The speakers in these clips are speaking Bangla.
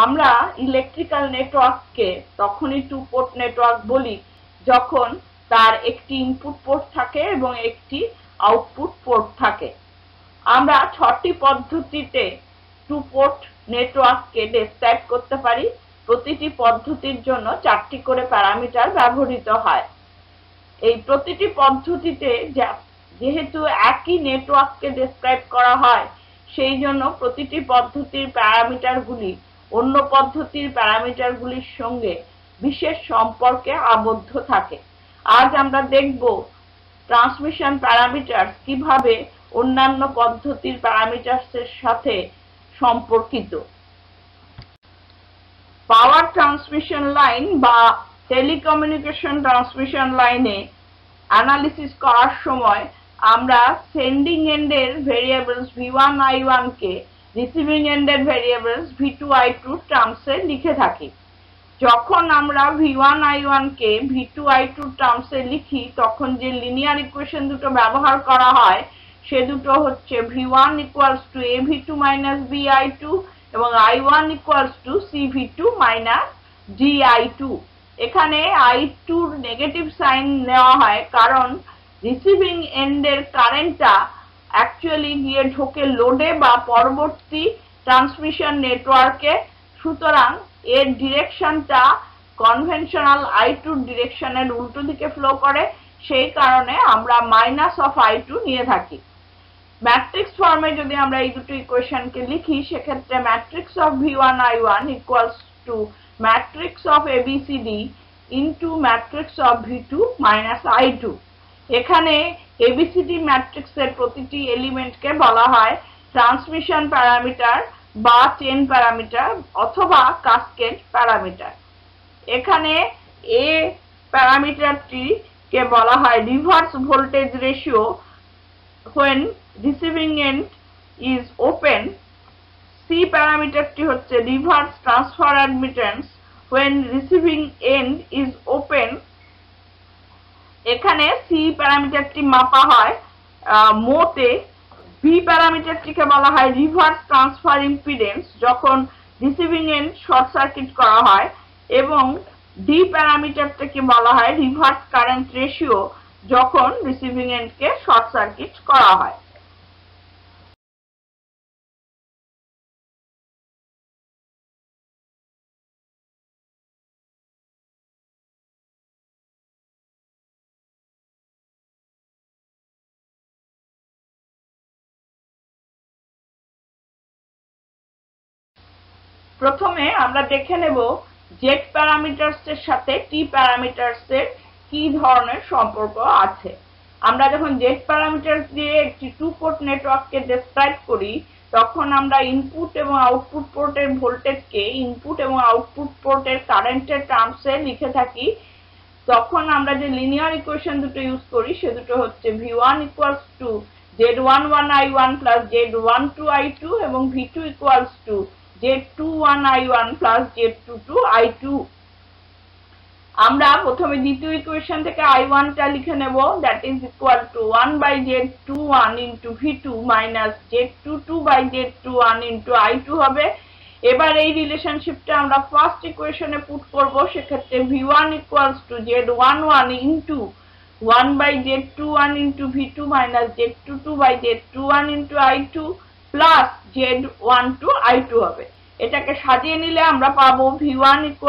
আমরা ইলেকট্রিক্যাল নেটওয়ার্ককে তখনই টু পোর্ট নেটওয়ার্ক বলি যখন তার একটি ইনপুট পোর্ট থাকে এবং একটি আউটপুট পোর্ট থাকে। আমরা 6টি পদ্ধতিতে টু পোর্ট নেটওয়ার্ককে ডেসক্রাইব করতে পারি। প্রতিটি পদ্ধতির জন্য 4টি করে প্যারামিটার ব্যবহৃত হয়। এই প্রতিটি পদ্ধতিতে যেহেতু একই নেটওয়ার্ককে ডেসক্রাইব করা হয়, সেই জন্য প্রতিটি পদ্ধতির প্যারামিটারগুলি অন্য পদ্ধতির প্যারামিটারগুলির সঙ্গে বিশেষ সম্পর্কে আবদ্ধ থাকে। আজ আমরা দেখব ট্রান্সমিশন প্যারামিটার কিভাবে অন্যান্য পদ্ধতির প্যারামিটারসের সাথে সম্পর্কিত। পাওয়ার ট্রান্সমিশন লাইন বা টেলিকমিউনিকেশন ট্রান্সমিশন লাইনে অ্যানালিসিস করার সময় আমরা সেন্ডিং এন্ডের ভেরিয়েবলস V1 I1 কে রিসিভিং এন্ডের ভেরিয়েবলস V2 I2 টার্মসে লিখে থাকি। যখন আমরা V1 I1 কে V2 I2 টার্মসে লিখি তখন যে লিনিয়ার ইকুয়েশন দুটো ব্যবহার করা হয় সে দুটো হচ্ছে V1 = AV2 - BI2 এবং I1 = CV2 - DI2। এখানে I2 এর নেগেটিভ সাইন নেওয়া হয় কারণ রিসিভিং এন্ডের কারেন্টটা অ্যাকচুয়ালি গিয়ে ঢোকে লোডে বা পরবর্তী ট্রান্সমিশন নেটওয়ার্কে, সুতরাং এর ডিরেকশনটা কনভেনশনাল I2 ডিরেকশনের উল্টো দিকে ফ্লো করে, সেই কারণে আমরা -I2 নিয়ে থাকি। ম্যাট্রিক্স ফর্মে যদি আমরা এই দুটো ইকুয়েশনকে লিখি সেক্ষেত্রে matrix of V1 I1 = matrix of ABCD into matrix of V2 - I2। এখানে ABCD ম্যাট্রিক্সের প্রতিটি এলিমেন্টকে বলা হয় ট্রান্সমিশন প্যারামিটার বা চেন প্যারামিটার অথবা কাসকেড প্যারামিটার। এখানে A প্যারামিটারটিকে বলা হয় reverse voltage ratio when receiving end is open। C প্যারামিটারটি হচ্ছে reverse transfer admittance when receiving end is open। এখানে C প্যারামিটারটি মাপা হয় মোতে। B প্যারামিটারটিকে বলা হয় রিভার্স ট্রান্সফার ইম্পিডেন্স যখন রিসিভিং এন্ড শর্ট সার্কিট করা হয়, এবং D প্যারামিটারটিকে বলা হয় রিভার্স কারেন্ট রেশিও যখন রিসিভিং এন্ডকে শর্ট সার্কিট করা হয়। প্রথমে আমরা দেখে নেব জেড প্যারামিটারসের সাথে টি প্যারামিটারসের কি ধরনের সম্পর্ক আছে। আমরা যখন জেড প্যারামিটার দিয়ে একটি টু পোর্ট নেটওয়ার্ককে ডেসক্রাইব করি তখন আমরা ইনপুট এবং আউটপুট পোর্টের ভোল্টেজকে ইনপুট এবং আউটপুট পোর্টের কারেন্টের টার্মসে লিখে থাকি। তখন আমরা যে লিনিয়ার ইকুয়েশন দুটো ইউজ করি সে দুটো হচ্ছে V1 = Z11 I1 + Z12 I2 এবং V2 = Z21 I1 + Z22 I2। আমরা প্রথমে দ্বিতীয় ইকুয়েশন থেকে I1 টা লিখে নেব, that is equal to 1/Z21 * V2 - Z22/Z21 * I2 হবে। এবার এই রিলেশনশিপটা আমরা ফার্স্ট ইকুয়েশনে পুট করব, সেক্ষেত্রে V1 = Z11 * 1/Z21 * V2 - Z22/Z21 * I2 plus Z12 I2 হবে। এটাকে সাজিয়ে নিলে আমরা পাবো V1 =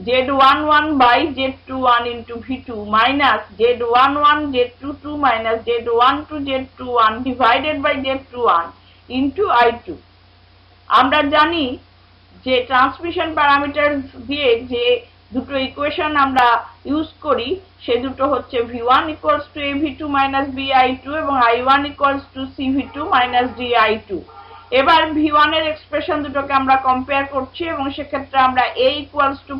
Z11/Z21 * V2 minus Z11 Z22 minus Z12 Z21 divided by Z21 into I2। আমরা জানি যে ট্রান্সমিশন প্যারামিটার দিয়ে যে দুটো ইকুয়েশন আমরা ইউজ করি সে দুটো হচ্ছে V1 = AV2 - BI2 এবং I1 = CV2 - DI2। এবার V1 এর এক্সপ্রেশন দুটোকে আমরা কম্পেয়ার করছি এবং সেক্ষেত্রে আমরা A =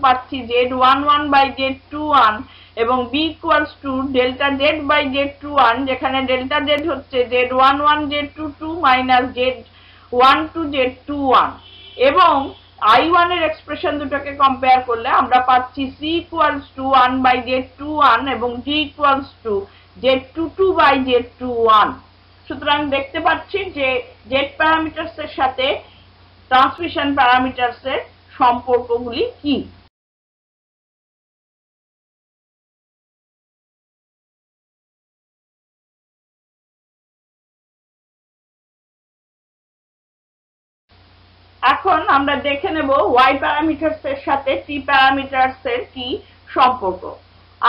পাচ্ছি Z11/Z21 এবং B = delta Z by Z21, যেখানে ডেল্টা Z হচ্ছে Z11 Z22 minus Z12 Z21। এবং I1 এর এক্সপ্রেশন দুটোকে কম্পেয়ার করলে আমরা পাচ্ছি C = 1/Z21 এবং D = Z22/Z21। সুতরাং দেখতে পাচ্ছি যে জেড প্যারামিটারস এর সাথে ট্রান্সমিশন প্যারামিটারস এর সম্পর্কগুলি কি। এখন আমরা দেখে নেব y প্যারামিটারস এর সাথে t প্যারামিটারস এর কি সম্পর্ক।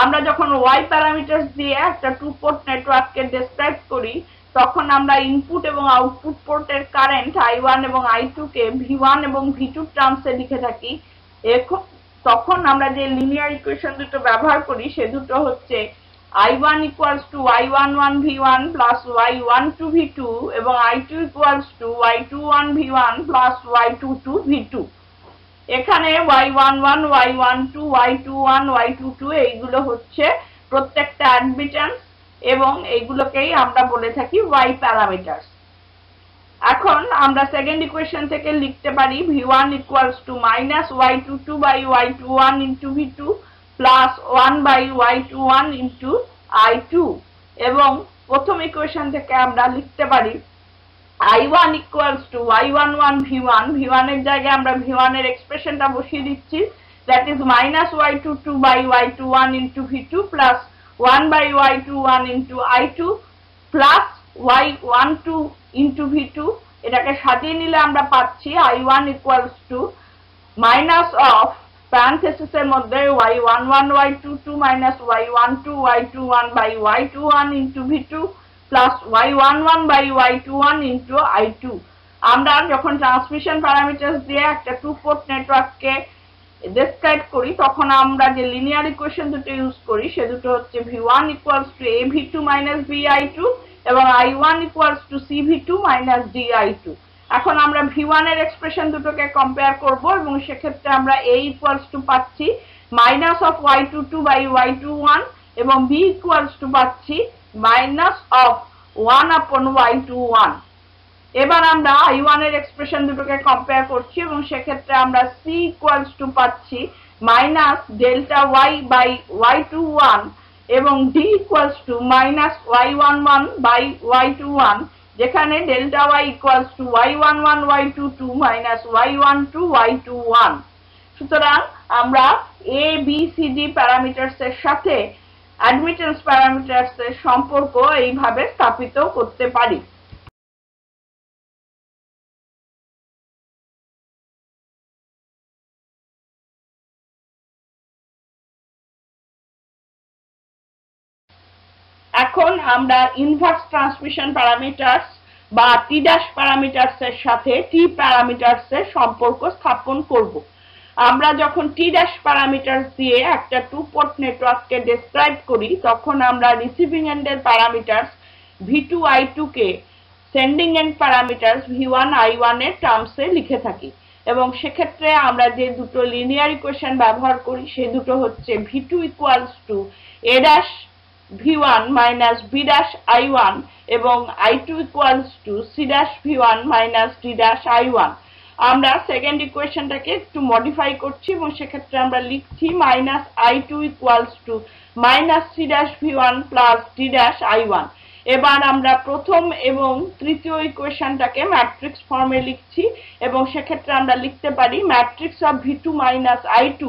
আমরা যখন y প্যারামিটারস দিয়ে একটা টু পোর্ট নেটওয়ার্ককে ডেসক্রাইব করি তখন আমরা ইনপুট এবং আউটপুট পোর্টের কারেন্ট I1 এবং I2 কে V1 এবং V2 টার্মসে লিখে থাকি। তখন আমরা যে লিনিয়ার ইকুয়েশন দুটো ব্যবহার করি সে দুটো হচ্ছে I1 equals to Y11 V1 plus Y12 V2 এবং I2 equals to Y21 V1 plus Y22 V2। এখানে Y11, Y12, Y21, Y22 এইগুলো হচ্ছে প্রত্যেকটা অ্যাডমিটেন্স এবং এইগুলোকেই আমরা বলে থাকি Y প্যারামিটারস। এখন আমরা সেকেন্ড ইকুয়েশন থেকে লিখতে পারি V1 equals to minus Y22 by Y21 into V2 plus 1 by Y21 into I2 এবং প্রথম ইকুয়েশন থেকে আমরা লিখতে পারি I1 equals to Y11 V1, V1 এর জায়গায় আমরা V1 এর এক্সপ্রেশনটা বসিয়ে দিচ্ছি, that is minus Y22 by Y21 into V2 plus 1 by Y21 into I2 plus Y12 into V2। এটাকে সাজিয়ে নিলে আমরা পাচ্ছি I1 equals to minus of parenthesis এর মধ্যে Y11 Y22 minus Y12 Y21 by Y21 into V2 plus Y11 by Y21 into I2। আমরা যখন ট্রান্সমিশন প্যারামিটারস দিয়ে একটা টু পোর্ট নেটওয়ার্ককে ডেসক্রাইব করি তখন আমরা যে লিনিয়ার ইকুয়েশন দুটো ইউজ করি সে দুটো হচ্ছে V1 equals to AV2 minus BI2 এবং I1 equals to CV2 minus DI2। এখন আমরা V1 এর এক্সপ্রেশন দুটোকে কম্পেয়ার করব এবং সেক্ষেত্রে আমরা A equals to পাচ্ছি minus of Y22 by Y21 এবং B equals to পাচ্ছি minus of 1 upon Y21। এবার আমরা I1 এর এক্সপ্রেশন দুটোকে কম্পেয়ার করছি এবং সেক্ষেত্রে আমরা C equals to পাচ্ছি minus delta Y by Y21 এবং D equals to minus Y11 by Y21 যেখানে delta Y equals to Y11 Y22 minus Y12 Y21। সুতরাং আমরা A B C D parameters এর সাথে অ্যাডমিটেন্স প্যারামিটারস এর সম্পর্ক এইভাবে স্থাপিত করতে পারি। এখন আমরা ইনভার্স ট্রান্সমিশন প্যারামিটারস বা T' প্যারামিটারস এর সাথে T প্যারামিটারস এর সম্পর্ক স্থাপন করব। আমরা যখন T' প্যারামিটারস দিয়ে একটা টু পোর্ট নেটওয়ার্ককে ডেসক্রাইব করি তখন আমরা রিসিভিং এন্ডের প্যারামিটারস V2 I2 কে sending end parameters V1 I1 এর টার্মসে লিখে থাকি এবং সেক্ষেত্রে আমরা যে দুটো লিনিয়ার ইকুয়েশন ব্যবহার করি সে দুটো হচ্ছে V2 equals to A' V1 minus B' I1 এবং I2 equals to C' V1 minus D' I1। আমরা সেকেন্ড ইকুয়েশনটাকে একটু মডিফাই করছি এবং সেক্ষেত্রে আমরা লিখছি minus I2 equals to minus C' V1 plus D' I1। এবার আমরা প্রথম এবং তৃতীয় ইকুয়েশনটাকে ম্যাট্রিক্স ফর্মে লিখছি এবং সেক্ষেত্রে আমরা লিখতে পারি matrix of V2 minus I2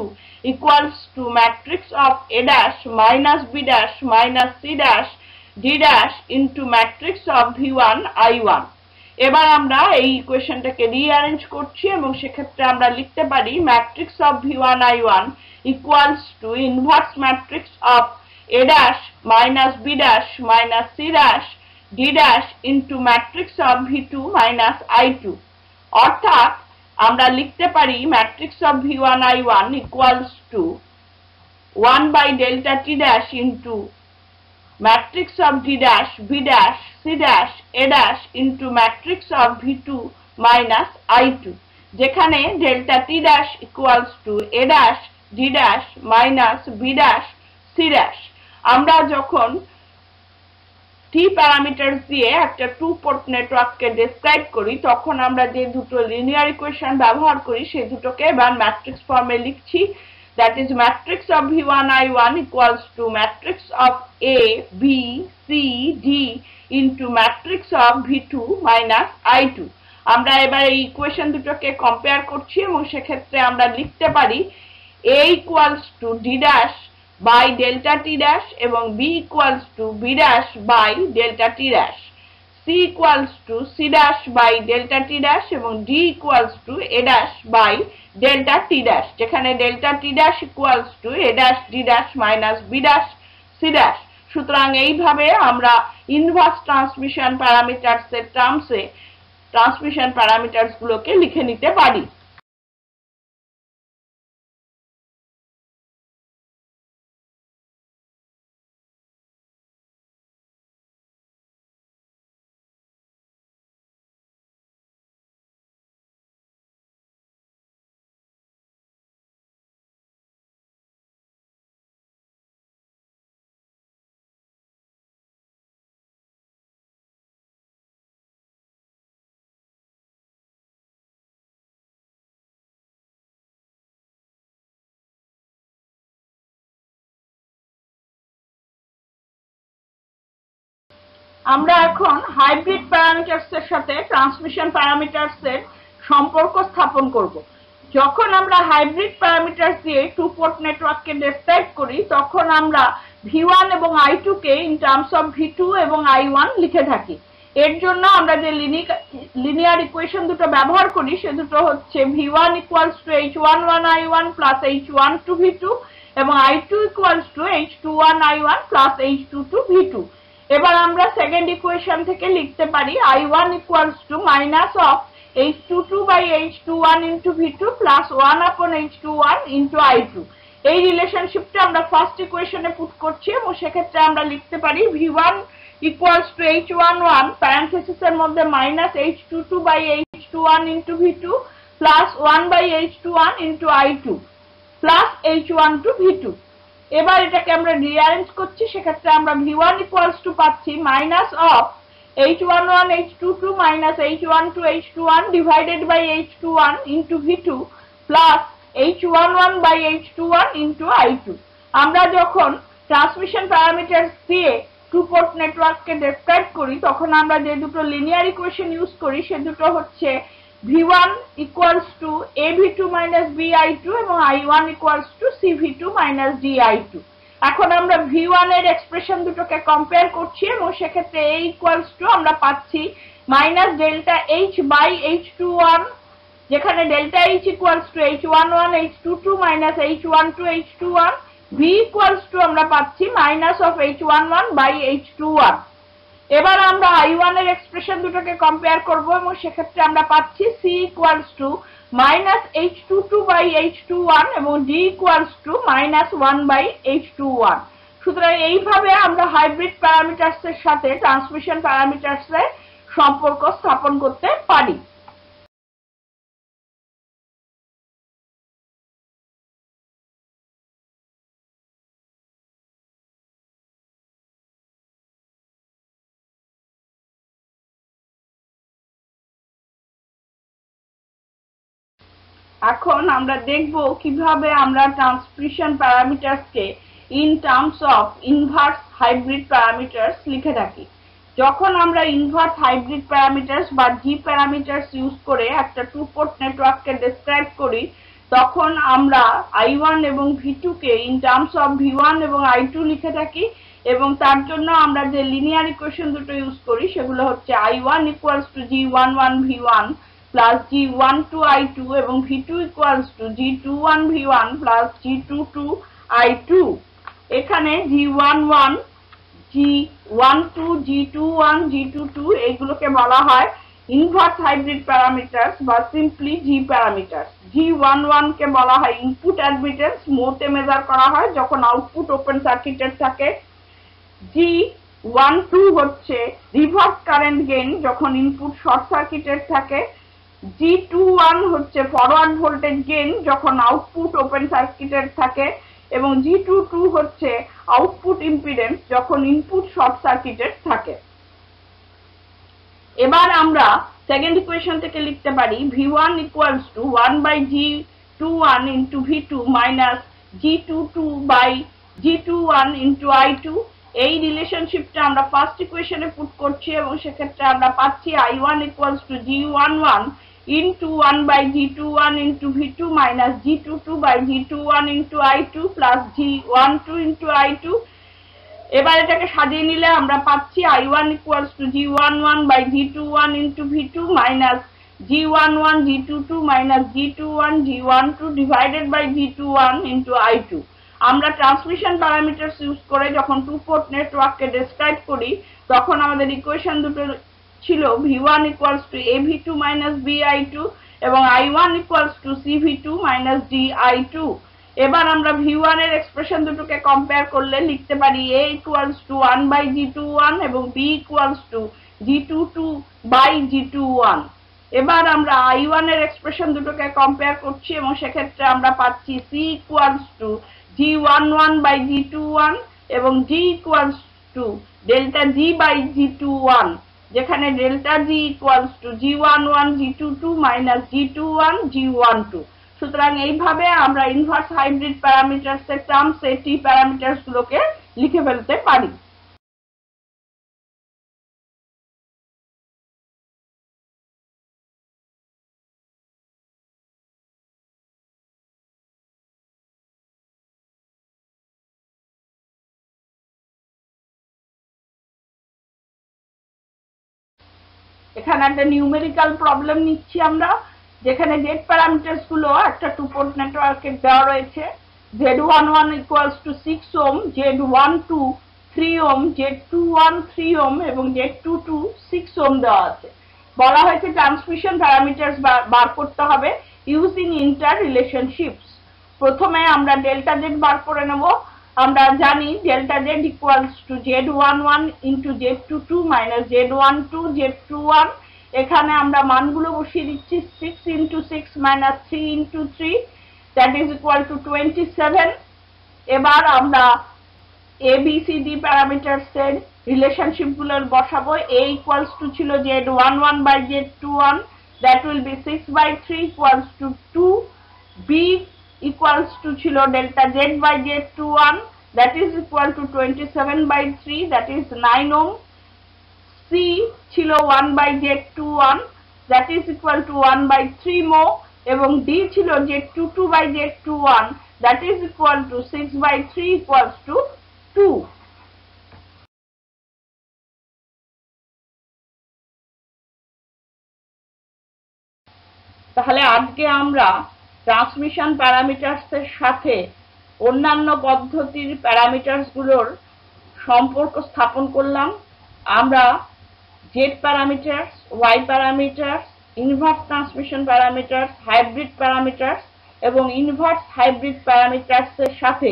equals to matrix of A' minus B' minus C' D' into matrix of V1 I1। এবার আমরা এই ইকুয়েশনটাকে রিঅ্যারেঞ্জ করছি এবং সেক্ষেত্রে আমরা লিখতে পারি matrix of V1 I1 equals to inverse matrix of A' minus B' minus C' D' into matrix of V2 minus I2। অর্থাৎ আমরা লিখতে পারি matrix of V1 I1 equals to 1 by delta T' into matrix of D' B' C' A' into matrix of V2 minus I2 যেখানে delta T' equals to A' D' minus B' C'। আমরা যখন T প্যারামিটারস দিয়ে একটা টু পোর্ট নেটওয়ার্ককে ডেসক্রাইব করি তখন আমরা যে দুটো লিনিয়ার ইকুয়েশন ব্যবহার করি সেই দুটোকে এবার ম্যাট্রিক্স ফর্মে লিখছি, that is matrix of V1 I1 equals to matrix of A B C D into matrix of V2 minus I2। আমরা এবার এই ইকুয়েশন দুটোকে কম্পেয়ার করছি এবং সেক্ষেত্রে আমরা লিখতে পারি a equals to d dash by delta t dash এবং b equals to b dash by delta t dash, c equals to c dash by delta t dash এবং d equals to a dash by delta t dash, যেখানে delta t dash equals to a dash d dash minus b dash c dash। সুতরাং এইভাবে আমরা ইনভার্স ট্রান্সমিশন প্যারামিটারস এর টার্মসে ট্রান্সমিশন প্যারামিটারস গুলোকে লিখে নিতে পারি। আমরা এখন হাইব্রিড প্যারামিটারস এর সাথে ট্রান্সমিশন প্যারামিটারস এর সম্পর্ক স্থাপন করব। যখন আমরা হাইব্রিড প্যারামিটারস দিয়ে টু পোর্ট নেটওয়ার্ককে ডেসক্রাইব করি তখন আমরা V1 এবং I2 K in terms of V2 এবং I1 লিখে থাকি। এর জন্য আমরা যে লিনিয়ার ইকুয়েশন দুটো ব্যবহার করি সে দুটো হচ্ছে V1 equals to H11 I1 plus H12 V2 এবং I2 equals to H21 I1 plus H22 V2। এবার আমরা সেকেন্ড ইকুয়েশন থেকে লিখতে পারি I1 equals to minus of H22 by H21 into V2 plus 1 upon H21 into I2। এই রিলেশনশিপটা আমরা ফার্স্ট ইকুয়েশনে পুট করছি এবং সেক্ষেত্রে আমরা লিখতে পারি V1 equals to H11 প্যারেনথেসিসের মধ্যে minus H22 by H21 into V2 plus 1 by H21 into I2 plus H12 V2। এবার এটাকে আমরা রিঅ্যারেঞ্জ করছি, সেক্ষেত্রে আমরা V1 equals to পাচ্ছি minus of H11 H22 minus H12 H21 divided by H21 into V2 plus H11 by H21 into I2। আমরা যখন ট্রান্সমিশন প্যারামিটারস দিয়ে টু পোর্ট নেটওয়ার্ককে ডেসক্রাইব করি তখন আমরা যে দুটো লিনিয়ার ইকুয়েশন ইউজ করি সে দুটো হচ্ছে V1 equals to AV2 minus BI2 এবং I1 equals to CV2 minus DI2। এখন আমরা V1 এর এক্সপ্রেশন দুটোকে কম্পেয়ার করছি এবং সেক্ষেত্রে A equals to আমরা পাচ্ছি minus delta H by H21, যেখানে delta H equals to H11 H22 minus H12 H21। V equals to আমরা পাচ্ছি minus of H11 by H21। এবার আমরা I1 এর এক্সপ্রেশন দুটোকে কম্পেয়ার করব এবং সেক্ষেত্রে আমরা পাচ্ছি C equals to minus H22 by H21 এবং D equals to minus 1 by H21। সুতরাং এইভাবে আমরা হাইব্রিড প্যারামিটারস এর সাথে ট্রান্সমিশন প্যারামিটারস এর সম্পর্ক স্থাপন করতে পারি। এখন আমরা দেখব কিভাবে আমরা ট্রান্সমিশন প্যারামিটারসকে in terms of inverse hybrid parameters লিখে থাকি। যখন আমরা ইনভার্স হাইব্রিড প্যারামিটারস বা জি প্যারামিটারস ইউজ করে একটা টু পোর্ট নেটওয়ার্ককে ডেসক্রাইব করি তখন আমরা I1 এবং V2 K in terms of V1 এবং I2 লিখে থাকি এবং তার জন্য আমরা যে লিনিয়ার ইকুয়েশন দুটো ইউজ করি সেগুলো হচ্ছে I1 equals to G11 V1 plus G12 I2 এবং V2 equals to G21 V1 plus G22 I2। এখানে G11 G12 G21 G22 এইগুলোকে বলা হয় ইনভার্স হাইব্রিড প্যারামিটারস বা সিম্পলি জি প্যারামিটারস। G11 কে বলা হয় ইনপুট অ্যাডমিটেন্স, মোতে মেজার করা হয় যখন আউটপুট ওপেন সার্কিটেড থাকে। G12 হচ্ছে রিভার্স কারেন্ট গেইন যখন ইনপুট শর্ট সার্কিটেড থাকে। G21 হচ্ছে ফরওয়ার্ড ভোল্টেজ গেইন যখন আউটপুট ওপেন সার্কিটেড থাকে এবং G22 হচ্ছে আউটপুট ইম্পিডেন্স যখন ইনপুট শর্ট সার্কিটেড থাকে। এবার আমরা সেকেন্ড ইকুয়েশন থেকে লিখতে পারি V1 equals to 1 by G21 into V2 minus G22 by G21 into I2 এই রিলেশনশিপটা আমরা ফার্স্ট ইকুয়েশনে পুট করছি এবং সেক্ষেত্রে আমরা পাচ্ছি I1 equals to G11 into 1 by G21 into V2 minus G22 by G21 into I2 plus G12 into I2। এবার এটাকে সাজিয়ে নিলে আমরা পাচ্ছি I1 equals to G11 by G21 into V2 minus G11 G22 minus G21 G12 divided by G21 into I2। আমরা ট্রান্সমিশন প্যারামিটারস ইউজ করে যখন টু পোর্ট নেটওয়ার্ককে ডেসক্রাইব করি তখন আমাদের ইকুয়েশন দুটো ছিল V1 equals to AV2 minus BI2 এবং I1 equals to CV2 minus DI2। এবার আমরা V1 এর এক্সপ্রেশন দুটোকে কম্পেয়ার করলে লিখতে পারি A equals to 1 by G21 এবং B equals to G22 by G21। এবার আমরা I1 এর এক্সপ্রেশন দুটোকে কম্পেয়ার করছি এবং সেক্ষেত্রে আমরা পাচ্ছি C equals to G11 by G21 এবং G equals to delta G by G21, যেখানে delta G equals to G11 G22 minus G21 G12। সুতরাং এইভাবে আমরা ইনভার্স হাইব্রিড প্যারামিটারস এর টার্মসে টি প্যারামিটারস গুলোকে লিখে ফেলতে পারি। এখানে একটা নিউমেরিক্যাল প্রবলেম নিচ্ছি আমরা, যেখানে জেড প্যারামিটারস গুলো একটা টু পোর্ট নেটওয়ার্কে দেওয়া রয়েছে। Z11 equals to 6 ohm, Z12 3 ohm, Z21 3 ohm এবং Z22 6 ohm দেওয়া আছে। বলা হয়েছে ট্রান্সমিশন প্যারামিটারস বার করতে হবে ইউজিং ইন্টার রিলেশনশিপস। প্রথমে আমরা ডেল্টা জেড বার করে নেব। আমরা জানি delta Z equals to Z11 into Z22 minus Z12 Z21। এখানে আমরা মানগুলো বসিয়ে দিচ্ছি 6 into 6 minus 3 into 3, that is equal to 27। এবার আমরা ABCD প্যারামিটারস এর রিলেশনশিপ গুলো বসাবো। A equals to ছিল Z11 by Z21, that will be 6 by 3 equals to 2। B equals to ছিল delta Z by Z21, that is equal to 27 by 3, that is 9 ohm। C ছিল 1 by Z21, that is equal to 1 by 3 mho এবং D ছিল Z22 by Z21, that is equal to 6 by 3 equals to 2। তাহলে আজকে আমরা ট্রান্সমিশন প্যারামিটারস এর সাথে অন্যান্য পদ্ধতির প্যারামিটারস গুলোর সম্পর্ক স্থাপন করলাম। আমরা Z parameters, Y parameters, inverse transmission parameters, hybrid parameters এবং ইনভার্স হাইব্রিড প্যারামিটারস এর সাথে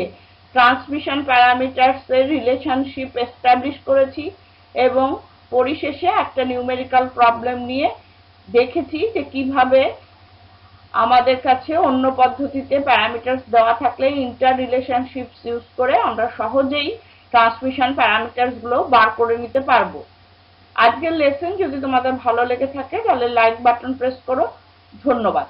ট্রান্সমিশন প্যারামিটারস এর রিলেশনশিপ এস্টাবলিশ করেছি এবং পরিশেষে একটা নিউমেরিক্যাল প্রবলেম নিয়ে দেখেছি যে কিভাবে আমাদের কাছে অন্য পদ্ধতিতে প্যারামিটারস দেওয়া থাকলে ইন্টার রিলেশনশিপস ইউজ করে আমরা সহজেই ট্রান্সমিশন প্যারামিটারস গুলো বার করে নিতে পারবো। আজকের লেসন যদি তোমাদের ভালো লেগে থাকে তাহলে লাইক বাটন প্রেস করো। ধন্যবাদ।